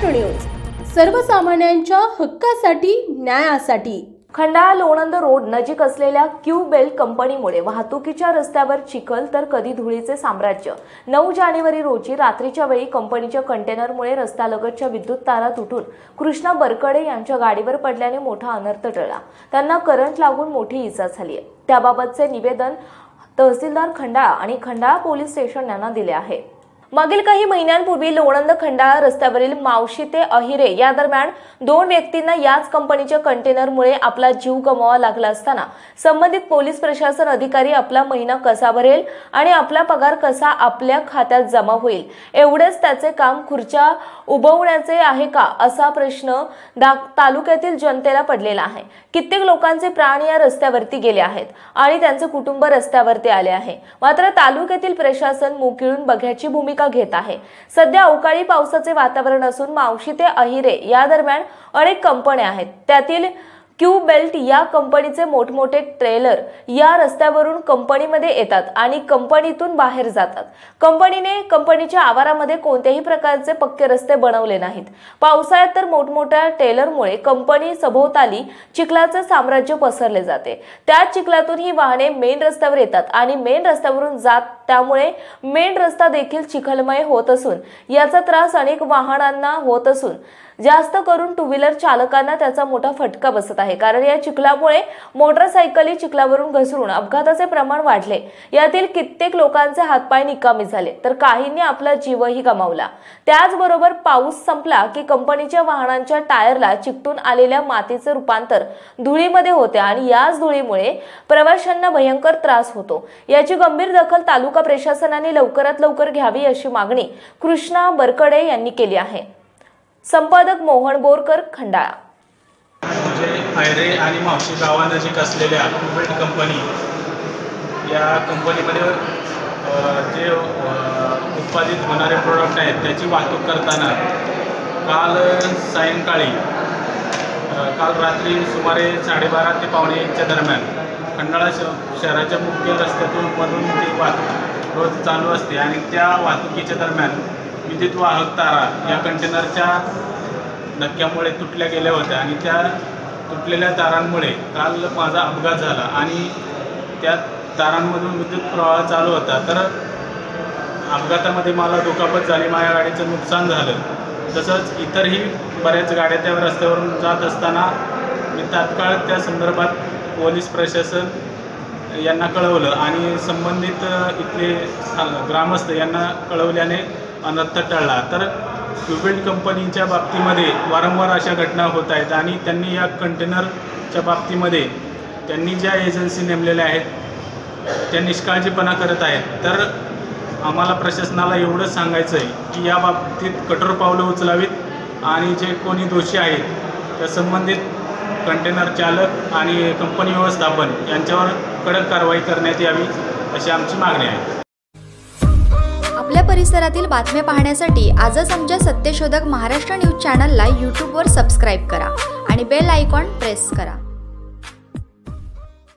Maharashtra news, सर्वसामान्यांच्या हक्कासाठी, न्यायासाठी। खंडाळा लोणंद रोड नजीक असलेल्या क्यू बेल्ट कंपनीमुळे वाहतुकीच्या रस्त्यावर चिखल तर कधी धुळीचे साम्राज्य। 9 जानेवारी रोजी रात्रीच्या वेळी कंपनीच्या कंटेनरमुळे रस्त्यालगतच्या विद्युत तारा तुटून कृष्णा बरकडे यांच्या गाडीवर पडल्याने मोठा अनर्थ टळला। त्यांना करंट लागून मोठी इजा झाली आहे। त्याबाबतचे निवेदन तहसीलदार खंडाळा आणि खंडाळा पोलीस स्टेशन यांना दिले आहे। मागील काही महिन्यांपूर्वी लोणंद खंडाळा रस्त्यावरील मावशी ते अहिरे या दरम्यान 2 व्यक्तींना याच कंपनीच्या कंटेनरमुळे आपला जीव गमवावा लागला असताना संबंधित पोलीस प्रशासन अधिकारी आपला महिना कसा भरेल आणि आपला पगार कसा आपल्या खात्यात जमा होईल एवढेच त्याचे काम खुर्च्या उभवण्याचे आहे का असा प्रश्न तालुक्यातील जनतेला पडलेला आहे। कित्येक लोकांचे प्राण या रस्त्यावरती गेले आहेत आणि त्यांचे कुटुंब रस्त्यावरती आले आहे। मात्र तालुक्यातील प्रशासन मुख गिळून बघ्याची भूमिका घेत आहे। सध्या अवकाळी पावसाचे वातावरण असून मावशी ते अहिरे या दरम्यान अनेक कंपन्या आहेत। त्यातील क्यू बेल्ट या कंपनीचे मोठमोठे ट्रेलर या रस्त्यावरून कंपनीमध्ये येतात आणि कंपनीतून बाहेर जातात। कंपनीच्या आवारामध्ये कोणत्याही प्रकारचे पक्के रस्ते बनवले नाहीत। पावसाळ्यात तर मोठमोठ्या ट्रेलरमुळे कंपनी सभोवताली चिखलाचे साम्राज्य पसरले जाते। त्या चिखलातून ही वाहने मेन रस्त्यावर येतात आणि मेन रस्त्यावरून जात, त्यामुळे मेन रस्ता देखील चिखलमय होत असून याचा त्रास अनेक वाहनांना होत असून जास्त करून टू व्हीलर चालकांना त्याचा मोठा फटका बसत आहे। कारण या चिखलामुळे मोटरसायकली चिखलावरून घसरून अपघाताचे प्रमाण वाढले। यातील कित्येक लोकांचे हातपाय निकामी झाले तर काहींनी आपला जीवही गमावला। त्याचबरोबर पाऊस संपला की कंपनीच्या वाहनांच्या टायरला चिकटून आलेल्या मातीचे रूपांतर धुळीमध्ये होते आणि याच धुळीमुळे प्रवाशांना भयंकर त्रास होतो। याची गंभीर दखल तालुका प्रशासनाने लवकरात लवकर घ्यावी अशी मागणी कृष्णा बरकडे यांनी केली आहे। संपादक मोहन बोरकर, खंडाळा। अहिरे आणि मावशी गावानजीक असलेल्या क्यू बेल्ट कंपनी या कंपनीमध्ये जे उत्पादित होणारे प्रोडक्ट आहेत त्याची वाहतूक करताना काल रात्री सुमारे 12:30 ते पावणे 1च्या दरम्यान खंडाळा शहराच्या मुख्य रस्त्यातून मधून ती वाहतूक रोज चालू असते आणि त्या वाहतुकीच्या दरम्यान विद्युत वाहक तारा या कंटेनरच्या धक्क्यामुळे तुटल्या गेल्या होत्या आणि त्या तुटलेल्या तारांमुळे काल माझा अपघात झाला आणि त्या तारांमधून विद्युत प्रवाह चालू होता। तर अपघातामध्ये मला दुखापत झाली, माझ्या गाडीचं नुकसान झालं। तसंच इतरही बऱ्याच गाड्या त्या रस्त्यावरून जात असताना मी तात्काळ त्या संदर्भात पोलीस प्रशासन यांना कळवलं आणि संबंधित इथले ग्रामस्थ यांना कळवल्याने अनर्थ टळला। तर क्यू बेल्ट कंपनीच्या बाबतीमध्ये वारंवार अशा घटना होत आहेत आणि त्यांनी या कंटेनरच्या बाबतीमध्ये त्यांनी ज्या एजन्सी नेमलेल्या आहेत त्या निष्काळजीपणा करत आहेत। तर आम्हाला प्रशासनाला एवढंच सांगायचं आहे की या बाबतीत कठोर पावलं उचलावीत आणि जे कोणी दोषी आहेत त्या संबंधित कंटेनर चालक आणि कंपनी व्यवस्थापन यांच्यावर कडक कारवाई करण्यात यावी अशी आमची मागणी आहे। आपल्या परिसरातील बातम्या पाहण्यासाठी आजच आमच्या सत्यशोधक महाराष्ट्र न्यूज चॅनलला यूट्यूबवर सबस्क्राईब करा आणि बेल आयकॉन प्रेस करा।